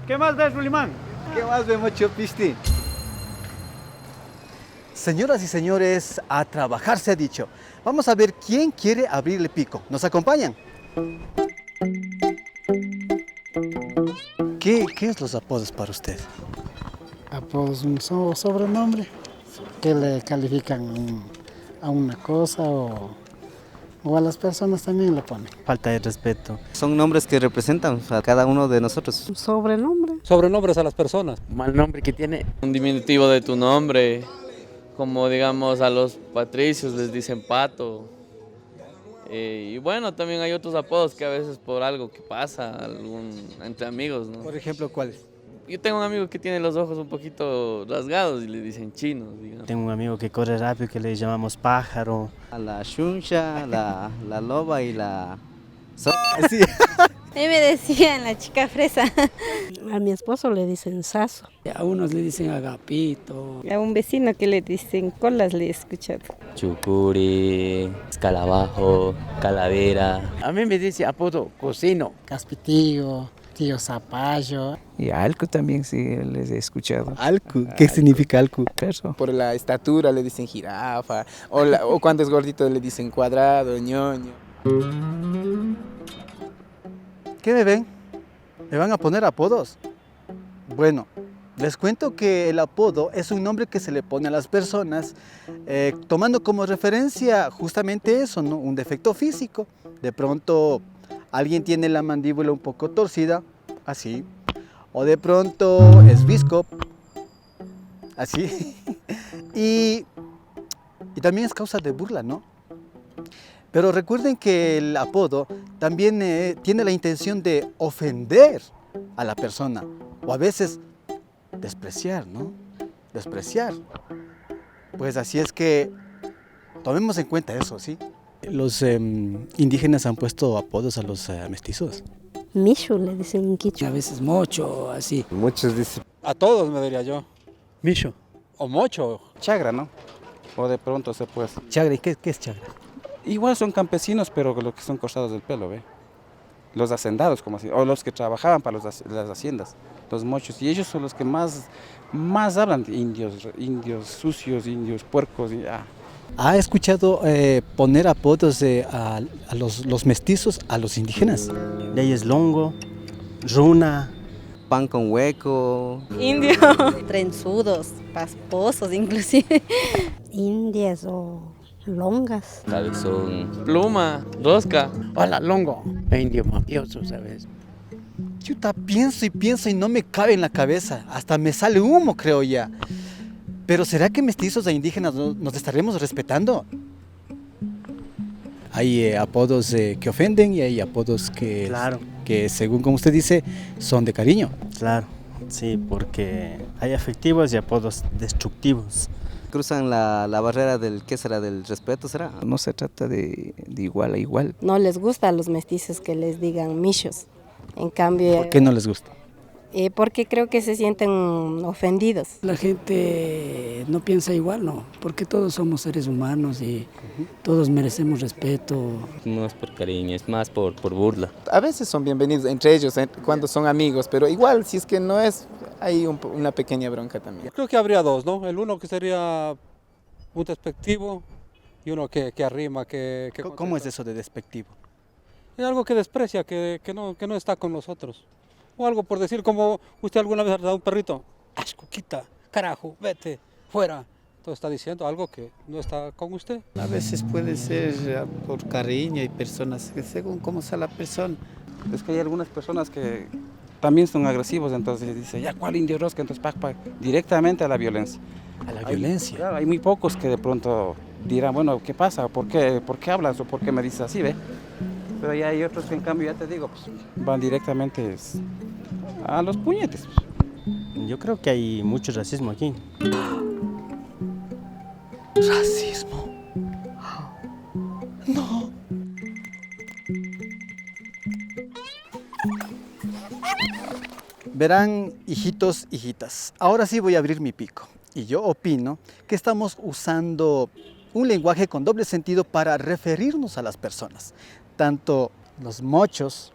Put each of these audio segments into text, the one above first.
¿Qué más ves, Rulimán? ¿Qué más vemos, Chopisti? Señoras y señores, a trabajar se ha dicho. Vamos a ver quién quiere abrir el pico. ¿Nos acompañan? ¿Qué es los apodos para usted? Apodos, un sobrenombre que le califican a una cosa o a las personas también le ponen. Falta de respeto. Son nombres que representan a cada uno de nosotros. Un sobrenombre. Sobrenombres a las personas. Mal nombre que tiene. Un diminutivo de tu nombre, como digamos a los patricios les dicen pato. Y bueno, también hay otros apodos que a veces por algo que pasa entre amigos, ¿no? Por ejemplo, ¿cuáles? Yo tengo un amigo que tiene los ojos un poquito rasgados y le dicen chinos, digamos. Tengo un amigo que corre rápido que le llamamos pájaro. A la chuncha, la loba y la... Sí. A mí me decían la chica fresa. A mi esposo le dicen saso. A unos le dicen agapito. A un vecino que le dicen colas le he escuchado. Chucuri, escalabajo, calavera. A mí me dice apodo cocino. Caspitillo, tío Zapallo. Y Alcu también sí les he escuchado. ¿Alcu? ¿Qué significa Alcu? Perro. Por la estatura le dicen jirafa, o cuando es gordito le dicen cuadrado, ñoño. ¿Qué me ven? ¿Me van a poner apodos? Bueno, les cuento que el apodo es un nombre que se le pone a las personas tomando como referencia justamente eso, ¿no? Un defecto físico. De pronto alguien tiene la mandíbula un poco torcida, así. O de pronto es visco, así. y también es causa de burla, ¿no? Pero recuerden que el apodo también tiene la intención de ofender a la persona o a veces despreciar, ¿no? Despreciar. Pues así es que tomemos en cuenta eso, ¿sí? Los indígenas han puesto apodos a los mestizos. Mishu le dicen en quichua. A veces mocho, así. Muchos dicen... A todos me diría yo. Micho. O mocho. Chagra, ¿no? O de pronto se puede... Chagra, ¿y qué es chagra? Igual son campesinos, pero los que son cortados del pelo, ¿ve? Los hacendados, como así, o los que trabajaban para las haciendas, los mochos. Y ellos son los que más hablan de indios sucios, indios puercos. ¿Ha escuchado poner apodos a los mestizos a los indígenas? Leyes longo, runa, pan con hueco. Indio. Trenzudos, pasposos inclusive. Indias o longas. Cabezón, pluma, rosca. Hola, longo. Indio mafioso, ¿sabes? Yo pienso y no me cabe en la cabeza. Hasta me sale humo, creo ya. Pero ¿será que mestizos e indígenas nos estaremos respetando? Hay apodos que ofenden y hay apodos Claro. que, según como usted dice, son de cariño. Claro, sí, porque hay afectivos y apodos destructivos. Cruzan la barrera ¿qué será? ¿Del respeto será? No se trata de igual a igual. No les gusta a los mestizos que les digan michos. En cambio... ¿Por qué no les gusta? Porque creo que se sienten ofendidos. La gente no piensa igual, ¿no? Porque todos somos seres humanos y todos merecemos respeto. No es por cariño, es más por burla. A veces son bienvenidos entre ellos cuando son amigos, pero igual si es que no es, hay una pequeña bronca también. Creo que habría dos, ¿no? El uno que sería un despectivo y uno que arrima, que ¿Cómo es eso de despectivo? Es algo que desprecia, que no está con nosotros. O algo por decir, como usted alguna vez ha dado un perrito, asco, quita, carajo, vete, fuera. Todo está diciendo algo que no está con usted. A veces puede ser por cariño y personas que según cómo sea la persona. Es que hay algunas personas que también son agresivos, entonces dice, ya, ¿cuál indio rosca? Entonces, directamente a la violencia. ¿A la violencia? Claro, hay muy pocos que de pronto dirán, bueno, ¿qué pasa? ¿Por qué hablas o por qué me dices así, ve? Pero ya hay otros que en cambio, ya te digo, pues, van directamente a los puñetes. Yo creo que hay mucho racismo aquí. ¿Racismo? No. Verán, hijitos, hijitas, ahora sí voy a abrir mi pico. Y yo opino que estamos usando un lenguaje con doble sentido para referirnos a las personas. Tanto los mochos,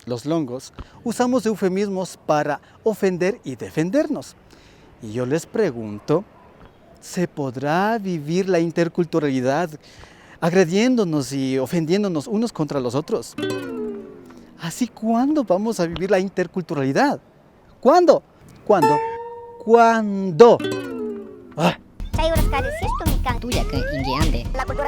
los longos, usamos eufemismos para ofender y defendernos. Y yo les pregunto, ¿se podrá vivir la interculturalidad agrediéndonos y ofendiéndonos unos contra los otros? ¿Así cuándo vamos a vivir la interculturalidad? ¿Cuándo? ¿Cuándo? ¿Cuándo? Ah. La cultura